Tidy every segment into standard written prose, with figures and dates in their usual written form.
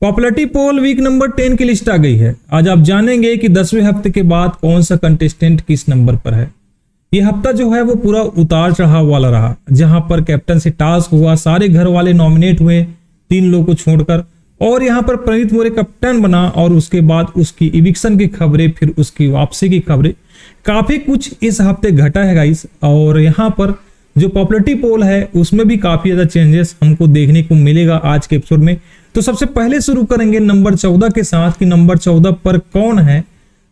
Popularity पोल week number 10 की list आ गई है। आज आप जानेंगे कि 10वें हफ्ते के बाद कौन सा कंटेस्टेंट किस नंबर पर है। यह हफ्ता जो है वो पूरा उतार चढ़ाव वाला रहा, जहां पर कैप्टन से टास्क हुआ, सारे घर वाले नॉमिनेट हुए 3 लोगों को छोड़कर, और यहां पर प्रणीत मोरे कैप्टन बना और उसके बाद उसकी इविक्शन की खबरें, फिर उसकी वापसी की खबरें, काफी कुछ इस हफ्ते घटा है गाइस। और यहाँ पर जो पॉपुलैरिटी पोल है उसमें भी काफी ज्यादा चेंजेस हमको देखने को मिलेगा आज के एपिसोड में। तो सबसे पहले शुरू करेंगे नंबर 14 के साथ कि नंबर 14 पर कौन है।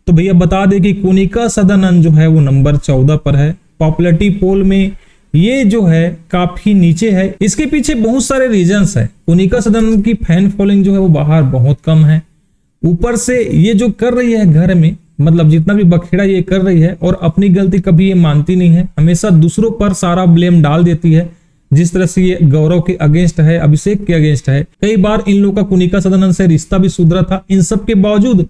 तो भैया बता दें कि कोनिका सदानंद जो है वो नंबर 14 पर है। पॉपुलैरिटी पोल में ये जो है काफी नीचे है। इसके पीछे बहुत सारे रीजंस है। कोनिका सदानंद की फैन फॉलोइंग जो है वो बाहर बहुत कम है। ऊपर से ये जो कर रही है घर में, मतलब जितना भी बखेड़ा ये कर रही है, और अपनी गलती कभी ये मानती नहीं है, हमेशा दूसरों पर सारा ब्लेम डाल देती है। जिस तरह से ये गौरव के अगेंस्ट है, अभिषेक के अगेंस्ट है, कई बार इन लोगों का कोनिका सदानंद से रिश्ता भी सुधरा था। इन सब के बावजूद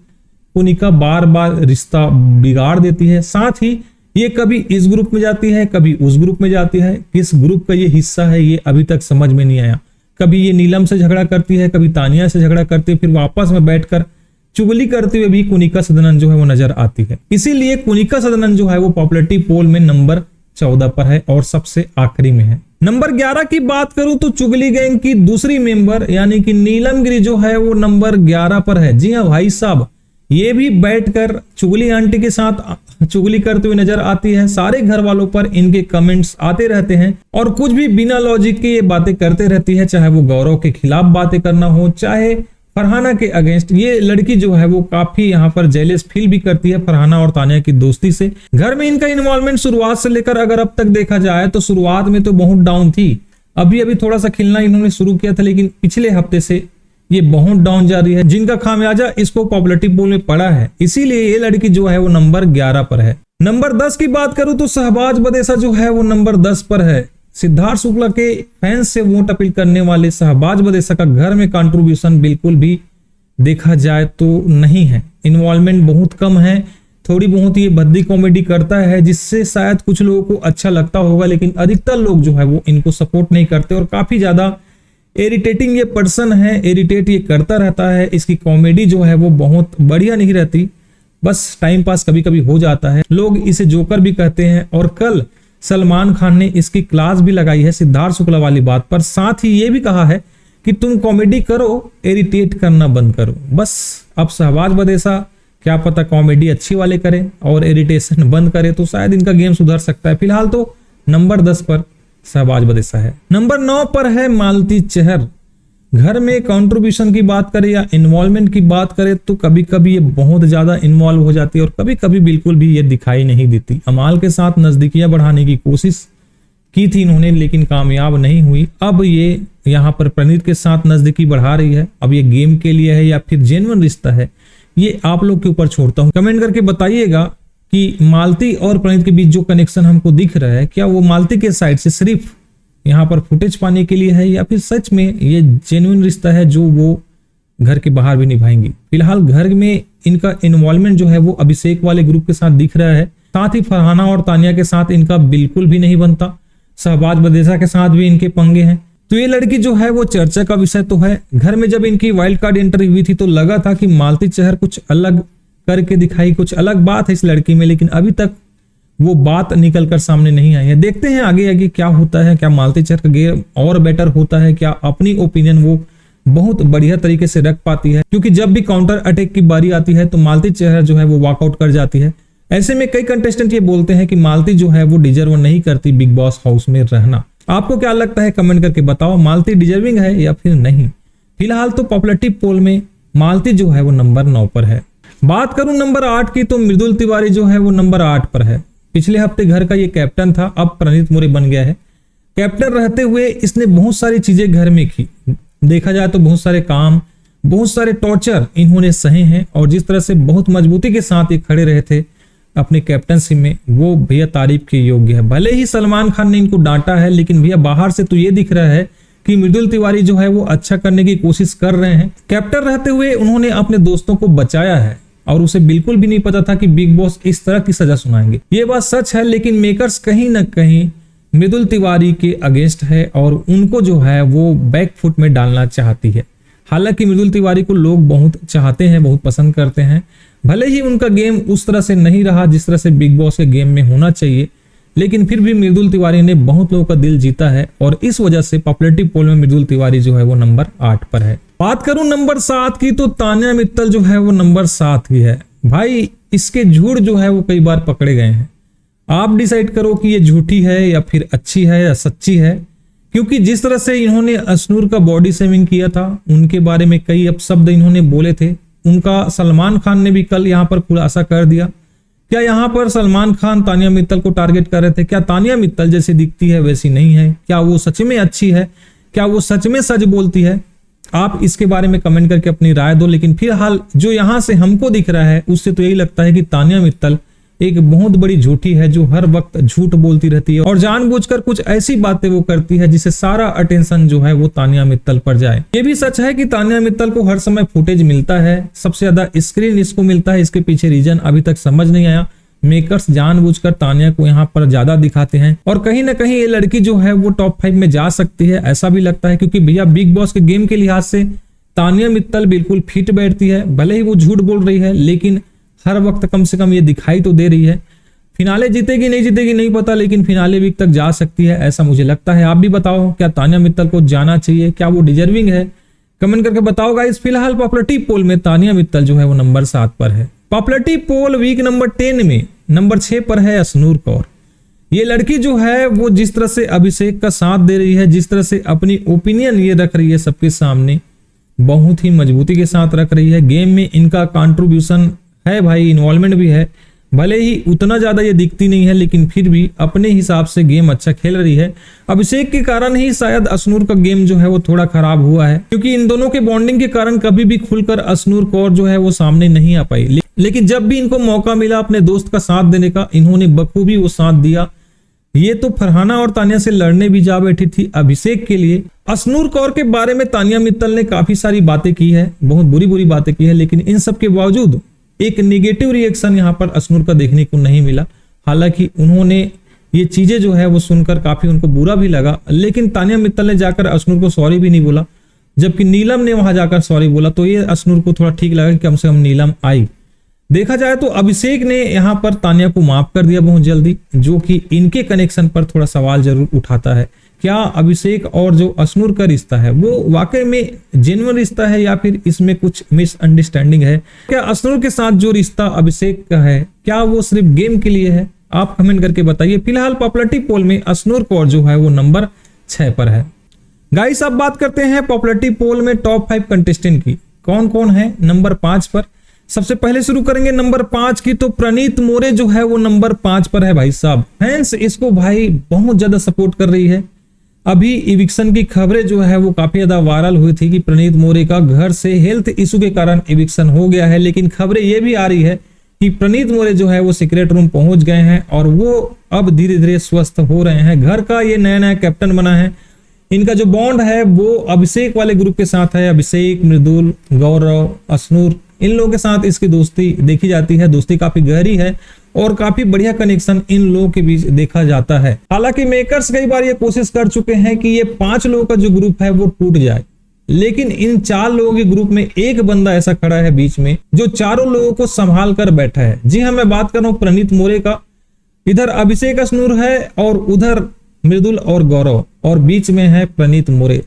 कोनिका बार बार रिश्ता बिगाड़ देती है। साथ ही ये कभी इस ग्रुप में जाती है, कभी उस ग्रुप में जाती है। किस ग्रुप का ये हिस्सा है ये अभी तक समझ में नहीं आया। कभी ये नीलम से झगड़ा करती है, कभी तानिया से झगड़ा करती है, फिर वापस में बैठकर चुगली करते हुए भी कोनिका सदानंद जो है वो नजर आती है। इसीलिए कोनिका सदानंद जो है वो पॉपुलैरिटी पोल में नंबर 14 पर है और सबसे आखिरी में है। नंबर 11 की बात करूं तो चुगली गैंग की दूसरी मेंबर यानी कि नीलम गिरी जो है वो नंबर 11 पर है। जी हाँ भाई साहब, ये भी बैठकर चुगली आंटी के साथ चुगली करते हुए नजर आती है। सारे घर वालों पर इनके कमेंट्स आते रहते हैं और कुछ भी बिना लॉजिक के ये बातें करते रहती है, चाहे वो गौरव के खिलाफ बातें करना हो, चाहे फरहाना के अगेंस्ट। ये लड़की जो है वो काफी यहाँ पर जेलस फील भी करती है फरहाना और तानिया की दोस्ती से। घर में इनका इन्वॉल्वमेंट शुरुआत से लेकर अगर अब तक देखा जाए तो शुरुआत में तो बहुत डाउन थी, अभी थोड़ा सा खिलना इन्होंने शुरू किया था, लेकिन पिछले हफ्ते से ये बहुत डाउन जा रही है, जिनका खामियाजा इसको पॉपुलैरिटी पोल में पड़ा है। इसीलिए ये लड़की जो है वो नंबर 11 पर है। नंबर 10 की बात करूं तो शहबाज बदेसा जो है वो नंबर 10 पर है। सिद्धार्थ शुक्ला के फैंस से वोट अपील करने वाले शहबाज बदेसा का घर में कंट्रीब्यूशन बिल्कुल भी देखा जाए तो नहीं है। इन्वॉल्वमेंट बहुत कम है, थोड़ी बहुत ये भद्दी कॉमेडी करता है जिससे शायद कुछ लोगों को अच्छा लगता होगा, लेकिन अधिकतर लोग जो है वो इनको सपोर्ट नहीं करते और काफी ज्यादा इरिटेटिंग ये पर्सन है। इरिटेट ये करता रहता है। इसकी कॉमेडी जो है वो बहुत बढ़िया नहीं रहती, बस टाइम पास कभी कभी हो जाता है। लोग इसे जोकर भी कहते हैं और कल सलमान खान ने इसकी क्लास भी लगाई है सिद्धार्थ शुक्ला वाली बात पर। साथ ही ये भी कहा है कि तुम कॉमेडी करो, इरिटेट करना बंद करो। बस अब शहबाज बदेसा क्या पता कॉमेडी अच्छी वाले करें और इरिटेशन बंद करे तो शायद इनका गेम सुधर सकता है। फिलहाल तो नंबर 10 पर शहबाज बदेसा है। नंबर 9 पर है मालती चहर। घर में कंट्रीब्यूशन की बात करें या इन्वॉल्वमेंट की बात करें तो कभी कभी ये बहुत ज्यादा इन्वॉल्व हो जाती है और कभी कभी बिल्कुल भी ये दिखाई नहीं देती। अमाल के साथ नजदीकियां बढ़ाने की कोशिश की थी इन्होंने, लेकिन कामयाब नहीं हुई। अब ये यहाँ पर प्रणीत के साथ नजदीकी बढ़ा रही है। अब ये गेम के लिए है या फिर जेन्युइन रिश्ता है, ये आप लोग के ऊपर छोड़ता हूँ। कमेंट करके बताइएगा कि मालती और प्रणीत के बीच जो कनेक्शन हमको दिख रहा है, क्या वो मालती के साइड से सिर्फ यहाँ पर फुटेज पाने के लिए है या फिर सच में ये जेन्युइन रिश्ता है जो वो घर के बाहर भी निभाएंगी। फिलहाल घर में इनका इन्वॉल्वमेंट जो है वो अभिषेक वाले ग्रुप के साथ दिख रहा है। साथ ही फरहाना और तानिया के साथ इनका बिल्कुल भी नहीं बनता। शहबाज बदेसा के साथ भी इनके पंगे हैं। तो ये लड़की जो है वो चर्चा का विषय तो है। घर में जब इनकी वाइल्ड कार्ड एंट्री हुई थी तो लगा था कि मालती चहर कुछ अलग करके दिखाई, कुछ अलग बात है इस लड़की में, लेकिन अभी तक वो बात निकल कर सामने नहीं आई है। देखते हैं आगे आगे क्या होता है। क्या मालती चहर का गेम और बेटर होता है, क्या अपनी ओपिनियन वो बहुत बढ़िया तरीके से रख पाती है, क्योंकि जब भी काउंटर अटैक की बारी आती है तो मालती चहर जो है वो वॉकआउट कर जाती है। ऐसे में कई कंटेस्टेंट ये बोलते हैं कि मालती जो है वो डिजर्व नहीं करती बिग बॉस हाउस में रहना। आपको क्या लगता है कमेंट करके बताओ, मालती डिजर्विंग है या फिर नहीं। फिलहाल तो पॉपुलैरिटी पोल में मालती जो है वो नंबर 9 पर है। बात करूं नंबर 8 की तो मृदुल तिवारी जो है वो नंबर 8 पर है। पिछले हफ्ते घर का ये कैप्टन था, अब प्रणीत मोरे बन गया है। कैप्टन रहते हुए इसने बहुत सारी चीजें घर में की। देखा जाए तो बहुत सारे काम, बहुत सारे टॉर्चर इन्होंने सहे हैं और जिस तरह से बहुत मजबूती के साथ ये खड़े रहे थे अपने कैप्टनशिप में, वो भैया तारीफ के योग्य है। भले ही सलमान खान ने इनको डांटा है, लेकिन भैया बाहर से तो ये दिख रहा है कि मृदुल तिवारी जो है वो अच्छा करने की कोशिश कर रहे हैं। कैप्टन रहते हुए उन्होंने अपने दोस्तों को बचाया है और उसे बिल्कुल भी नहीं पता था कि बिग बॉस इस तरह की सजा सुनाएंगे। ये बात सच है, लेकिन मेकर्स कहीं ना कहीं मृदुल तिवारी के अगेंस्ट है और उनको जो है वो बैक फुट में डालना चाहती है। हालांकि मृदुल तिवारी को लोग बहुत चाहते हैं, बहुत पसंद करते हैं। भले ही उनका गेम उस तरह से नहीं रहा जिस तरह से बिग बॉस के गेम में होना चाहिए, लेकिन फिर भी मृदुल तिवारी ने बहुत लोगों का दिल जीता है और इस वजह से पॉपुलैरिटी पोल में मृदुल तिवारी जो है वो नंबर 8 पर है। बात करूं नंबर 7 की तो तान्या मित्तल जो है वो नंबर 7 की है। भाई इसके झूठ जो है वो कई बार पकड़े गए हैं। आप डिसाइड करो कि ये झूठी है या फिर अच्छी है या सच्ची है, क्योंकि जिस तरह से इन्होंने अशनूर का बॉडी शेमिंग किया था, उनके बारे में कई अपशब्द इन्होंने बोले थे, उनका सलमान खान ने भी कल यहाँ पर खुलासा कर दिया। क्या यहाँ पर सलमान खान तान्या मित्तल को टारगेट कर रहे थे? क्या तान्या मित्तल जैसी दिखती है वैसी नहीं है? क्या वो सच में अच्छी है? क्या वो सच में सच बोलती है? आप इसके बारे में कमेंट करके अपनी राय दो। लेकिन फिलहाल जो यहां से हमको दिख रहा है उससे तो यही लगता है कि तान्या मित्तल एक बहुत बड़ी झूठी है, जो हर वक्त झूठ बोलती रहती है और जानबूझकर कुछ ऐसी बातें वो करती है जिससे सारा अटेंशन जो है वो तान्या मित्तल पर जाए। ये भी सच है कि तान्या मित्तल को हर समय फुटेज मिलता है, सबसे ज्यादा स्क्रीन इसको मिलता है। इसके पीछे रीजन अभी तक समझ नहीं आया। मेकर्स जानबूझकर तान्या को यहाँ पर ज्यादा दिखाते हैं और कहीं ना कहीं ये लड़की जो है वो टॉप 5 में जा सकती है, ऐसा भी लगता है। क्योंकि भैया बिग बॉस के गेम के लिहाज से तान्या मित्तल बिल्कुल फिट बैठती है। भले ही वो झूठ बोल रही है लेकिन हर वक्त कम से कम ये दिखाई तो दे रही है। फिनाले जीतेगी नहीं जीतेगी नहीं पता, लेकिन फिनाले वीक तक जा सकती है, ऐसा मुझे लगता है। आप भी बताओ, क्या तान्या मित्तल को जाना चाहिए? क्या वो डिजर्विंग है? कमेंट करके बताओ गाइस। फिलहाल पॉपुलैरिटी पोल में तान्या मित्तल जो है वो नंबर 7 पर है। पॉपुलैरिटी पोल वीक नंबर 10 में नंबर 6 पर है अशनूर कौर। ये लड़की जो है वो जिस तरह से अभिषेक का साथ दे रही है, जिस तरह से अपनी ओपिनियन ये रख रही है सबके सामने, बहुत ही मजबूती के साथ रख रही है। गेम में इनका कंट्रीब्यूशन है भाई, इन्वॉल्वमेंट भी है। भले ही उतना ज्यादा ये दिखती नहीं है लेकिन फिर भी अपने हिसाब से गेम अच्छा खेल रही है। अभिषेक के कारण ही शायद अशनूर का गेम जो है वो थोड़ा खराब हुआ है, क्योंकि इन दोनों के बॉन्डिंग के कारण कभी भी खुलकर अशनूर कौर जो है वो सामने नहीं आ पाई। लेकिन जब भी इनको मौका मिला अपने दोस्त का साथ देने का, इन्होंने बखूबी वो साथ दिया। ये तो फरहाना और तान्या से लड़ने भी जा बैठी थी अभिषेक के लिए। अशनूर कौर के बारे में तान्या मित्तल ने काफी सारी बातें की है, बहुत बुरी बुरी बातें की है, लेकिन इन सब के बावजूद एक नेगेटिव रिएक्शन यहाँ पर अशनूर का देखने को नहीं मिला। हालांकि उन्होंने ये चीजें जो है वो सुनकर काफी उनको बुरा भी लगा, लेकिन तान्या मित्तल ने जाकर अशनूर को सॉरी भी नहीं बोला, जबकि नीलम ने वहां जाकर सॉरी बोला। तो ये अशनूर को थोड़ा ठीक लगा कि कम से कम नीलम आई। देखा जाए तो अभिषेक ने यहाँ पर तान्या को माफ कर दिया बहुत जल्दी, जो कि इनके कनेक्शन पर थोड़ा सवाल जरूर उठाता है। क्या अभिषेक और जो अशनूर का रिश्ता है वो वाकई में जेन्युइन रिश्ता है या फिर इसमें कुछ मिसअंडरस्टैंडिंग है? क्या अशनूर के साथ जो रिश्ता अभिषेक का है क्या वो सिर्फ गेम के लिए है? आप कमेंट करके बताइए। फिलहाल पॉपुलैरिटी पोल में अशनूर कौर जो है वो नंबर 6 पर है। गाइस अब बात करते हैं पॉपुलैरिटी पोल में टॉप 5 कंटेस्टेंट की। कौन कौन है नंबर 5 पर? सबसे पहले शुरू करेंगे नंबर 5 की, तो प्रणीत मोरे जो है वो नंबर 5 पर है। भाई साहब फैंस इसको भाई बहुत ज्यादा सपोर्ट कर रही है। अभी इविक्शन की खबरें जो है वो काफी ज्यादा वायरल हुई थी कि प्रणीत मोरे का घर से हेल्थ इशू के कारण इविक्शन हो गया है, लेकिन खबरें ये भी आ रही है कि प्रणीत मोरे जो है वो सीक्रेट रूम पहुंच गए हैं और वो अब धीरे धीरे स्वस्थ हो रहे हैं। घर का ये नया नया कैप्टन बना है। इनका जो बॉन्ड है वो अभिषेक वाले ग्रुप के साथ है। अभिषेक, मृदुल, गौरव, अशनूर, इन लोगों के साथ इसकी दोस्ती देखी जाती है। दोस्ती काफी गहरी है और काफी बढ़िया कनेक्शन इन लोगों के बीच देखा जाता है। हालांकि मेकर्स कई बार ये कोशिश कर चुके हैं कि ये 5 लोगों का जो ग्रुप है वो टूट जाए, लेकिन इन 4 लोगों के ग्रुप में एक बंदा ऐसा खड़ा है बीच में जो चारों लोगों को संभाल कर बैठा है। जी हाँ, मैं बात कर रहा हूं प्रणीत मोरे का। इधर अभिषेक, अशनूर है और उधर मृदुल और गौरव, और बीच में है प्रणीत मोरे।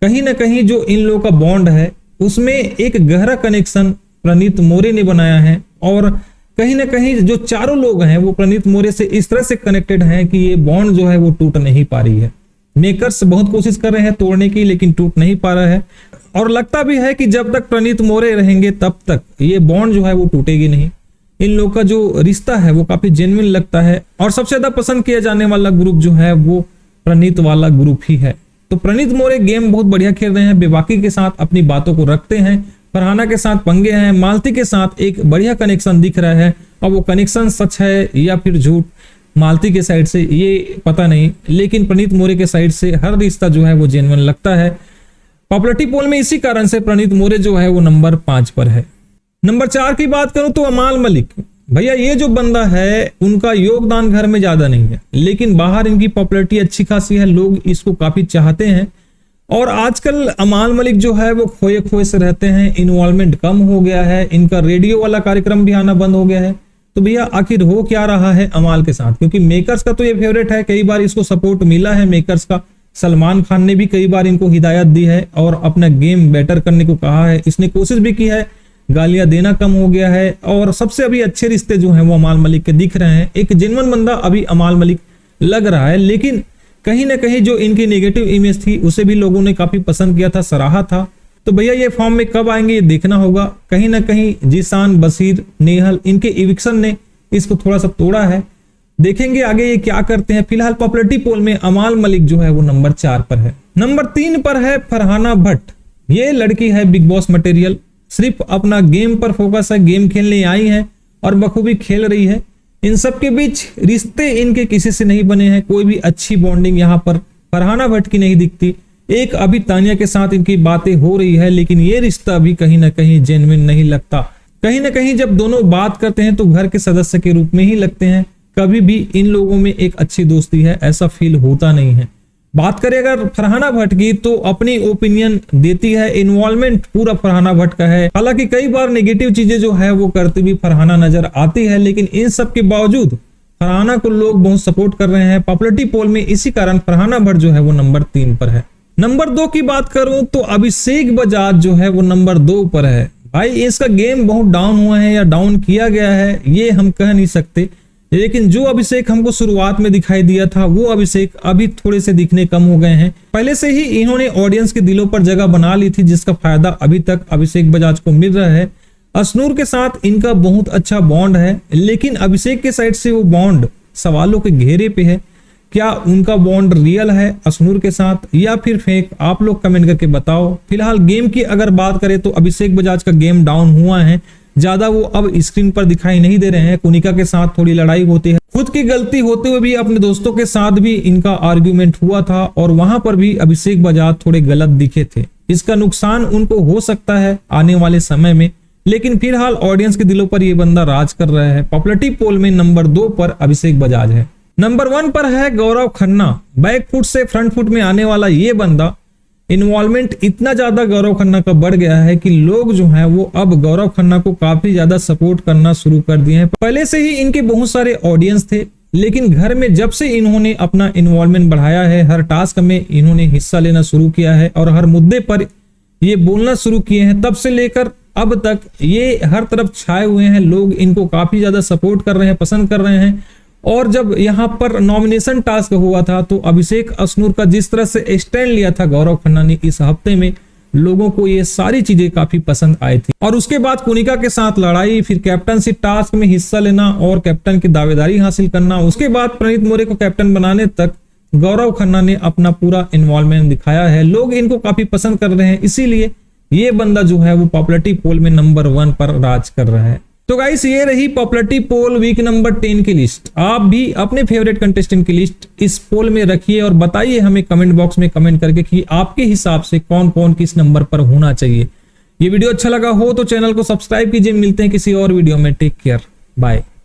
कहीं ना कहीं जो इन लोगों का बॉन्ड है उसमें एक गहरा कनेक्शन प्रणीत मोरे ने बनाया है, और कहीं ना कहीं जो चारों लोग हैं वो प्रणीत मोरे से इस तरह से कनेक्टेड हैं कि ये बॉन्ड जो है वो टूट नहीं पा रही है। मेकर्स बहुत कोशिश कर रहे हैं तोड़ने की, लेकिन टूट नहीं पा रहा है, और लगता भी है कि जब तक प्रणीत मोरे रहेंगे तब तक ये बॉन्ड जो है वो टूटेगी नहीं। इन लोगों का जो रिश्ता है वो काफी जेन्युइन लगता है, और सबसे ज्यादा पसंद किया जाने वाला ग्रुप जो है वो प्रणीत वाला ग्रुप ही है। तो प्रणीत मोरे गेम बहुत बढ़िया खेल रहे हैं, बेबाकी के साथ अपनी बातों को रखते हैं, फरहाना के साथ पंगे हैं, मालती के साथ एक बढ़िया कनेक्शन दिख रहा है। अब वो कनेक्शन सच है या फिर झूठ मालती के साइड से ये पता नहीं, लेकिन प्रणीत मोरे के साइड से हर रिश्ता जो है वो जेन्युइन लगता है। पॉपुलैरिटी पोल में इसी कारण से प्रणीत मोरे जो है वो नंबर 5 पर है। नंबर 4 की बात करूं तो अमाल मलिक। भैया ये जो बंदा है उनका योगदान घर में ज्यादा नहीं है, लेकिन बाहर इनकी पॉपुलैरिटी अच्छी खासी है, लोग इसको काफी चाहते हैं और आजकल अमाल मलिक जो है वो खोए खोए से रहते हैं, इन्वॉल्वमेंट कम हो गया है, इनका रेडियो वाला कार्यक्रम भी आना बंद हो गया है। तो भैया आखिर हो क्या रहा है अमाल के साथ, क्योंकि मेकर्स का तो ये फेवरेट है, कई बार इसको सपोर्ट मिला है मेकर्स का। सलमान खान ने भी कई बार इनको हिदायत दी है और अपना गेम बेटर करने को कहा है, इसने कोशिश भी की है, गालियां देना कम हो गया है। और सबसे अभी अच्छे रिश्ते जो हैं वो अमाल मलिक के दिख रहे हैं, एक जेन्युइन बंदा अभी अमाल मलिक लग रहा है। लेकिन कहीं ना कहीं जो इनकी नेगेटिव इमेज थी उसे भी लोगों ने काफी पसंद किया था, सराहा था। तो भैया ये फॉर्म में कब आएंगे ये देखना होगा। कहीं ना कहीं जीशान, बशीर, नेहल, इनके इविक्शन ने इसको थोड़ा सा तोड़ा है, देखेंगे आगे ये क्या करते हैं। फिलहाल पॉपुलैरिटी पोल में अमाल मलिक जो है वो नंबर 4 पर है। नंबर 3 पर है फरहाना भट्ट। ये लड़की है बिग बॉस मटेरियल, सिर्फ अपना गेम पर फोकस है, गेम खेलने आई है और बखूबी खेल रही है। इन सब के बीच रिश्ते इनके किसी से नहीं बने हैं, कोई भी अच्छी बॉन्डिंग यहाँ पर फरहाना भट्ट की नहीं दिखती। एक अभी तानिया के साथ इनकी बातें हो रही है, लेकिन ये रिश्ता भी कहीं ना कहीं जेन्युइन नहीं लगता। कहीं ना कहीं जब दोनों बात करते हैं तो घर के सदस्य के रूप में ही लगते हैं, कभी भी इन लोगों में एक अच्छी दोस्ती है ऐसा फील होता नहीं है। बात करें अगर फरहाना भट्ट की तो अपनी ओपिनियन देती है, इन्वॉल्वमेंट पूरा फरहाना भट्ट का है। हालांकि कई बार नेगेटिव चीजें जो है वो करती भी फरहाना नजर आती है, लेकिन इन सब के बावजूद फरहाना को लोग बहुत सपोर्ट कर रहे हैं पॉपुलैरिटी पोल में। इसी कारण फरहाना भट्ट जो है वो नंबर 3 पर है। नंबर 2 की बात करूं तो अभिषेक बजाज जो है वो नंबर 2 पर है। भाई इसका गेम बहुत डाउन हुआ है या डाउन किया गया है ये हम कह नहीं सकते, लेकिन जो अभिषेक हमको शुरुआत में दिखाई दिया था वो अभिषेक अभी थोड़े से दिखने कम हो गए हैं। पहले से ही इन्होंने ऑडियंस के दिलों पर जगह बना ली थी, जिसका फायदा अभी तक अभिषेक बजाज को मिल रहा है। अशनूर के साथ इनका बहुत अच्छा बॉन्ड है, लेकिन अभिषेक के साइड से वो बॉन्ड सवालों के घेरे पे है। क्या उनका बॉन्ड रियल है अशनूर के साथ या फिर फेक, आप लोग कमेंट करके बताओ। फिलहाल गेम की अगर बात करें तो अभिषेक बजाज का गेम डाउन हुआ है, ज्यादा वो अब स्क्रीन पर दिखाई नहीं दे रहे हैं। कुनिका के साथ थोड़ी लड़ाई होती है, खुद की गलती होते हुए भी अपने दोस्तों के साथ भी इनका आर्ग्यूमेंट हुआ था और वहां पर भी अभिषेक बजाज थोड़े गलत दिखे थे। इसका नुकसान उनको हो सकता है आने वाले समय में, लेकिन फिलहाल ऑडियंस के दिलों पर ये बंदा राज कर रहा है। पॉपुलैरिटी पोल में नंबर 2 पर अभिषेक बजाज है। नंबर 1 पर है गौरव खन्ना। बैक फुट से फ्रंट फुट में आने वाला ये बंदा, इन्वॉल्वमेंट इतना ज्यादा गौरव खन्ना का बढ़ गया है कि लोग जो है वो अब गौरव खन्ना को काफी ज्यादा सपोर्ट करना शुरू कर दिए हैं। पहले से ही इनके बहुत सारे ऑडियंस थे, लेकिन घर में जब से इन्होंने अपना इन्वॉल्वमेंट बढ़ाया है, हर टास्क में इन्होंने हिस्सा लेना शुरू किया है और हर मुद्दे पर ये बोलना शुरू किए हैं, तब से लेकर अब तक ये हर तरफ छाए हुए हैं। लोग इनको काफी ज्यादा सपोर्ट कर रहे हैं, पसंद कर रहे हैं। और जब यहाँ पर नॉमिनेशन टास्क हुआ था तो अभिषेक अशनूर का जिस तरह से स्टैंड लिया था गौरव खन्ना ने इस हफ्ते में, लोगों को ये सारी चीजें काफी पसंद आई थी। और उसके बाद कुनिका के साथ लड़ाई, फिर कैप्टनशिप टास्क में हिस्सा लेना और कैप्टन की दावेदारी हासिल करना, उसके बाद प्रणीत मोरे को कैप्टन बनाने तक गौरव खन्ना ने अपना पूरा इन्वॉल्वमेंट दिखाया है। लोग इनको काफी पसंद कर रहे हैं, इसीलिए ये बंदा जो है वो पॉपुलैरिटी पोल में नंबर 1 पर राज कर रहा है। तो गाइस ये रही पॉपुलैरिटी पोल वीक नंबर 10 की लिस्ट। आप भी अपने फेवरेट कंटेस्टेंट की लिस्ट इस पोल में रखिए और बताइए हमें कमेंट बॉक्स में कमेंट करके कि आपके हिसाब से कौन कौन किस नंबर पर होना चाहिए। ये वीडियो अच्छा लगा हो तो चैनल को सब्सक्राइब कीजिए। मिलते हैं किसी और वीडियो में, टेक केयर, बाय।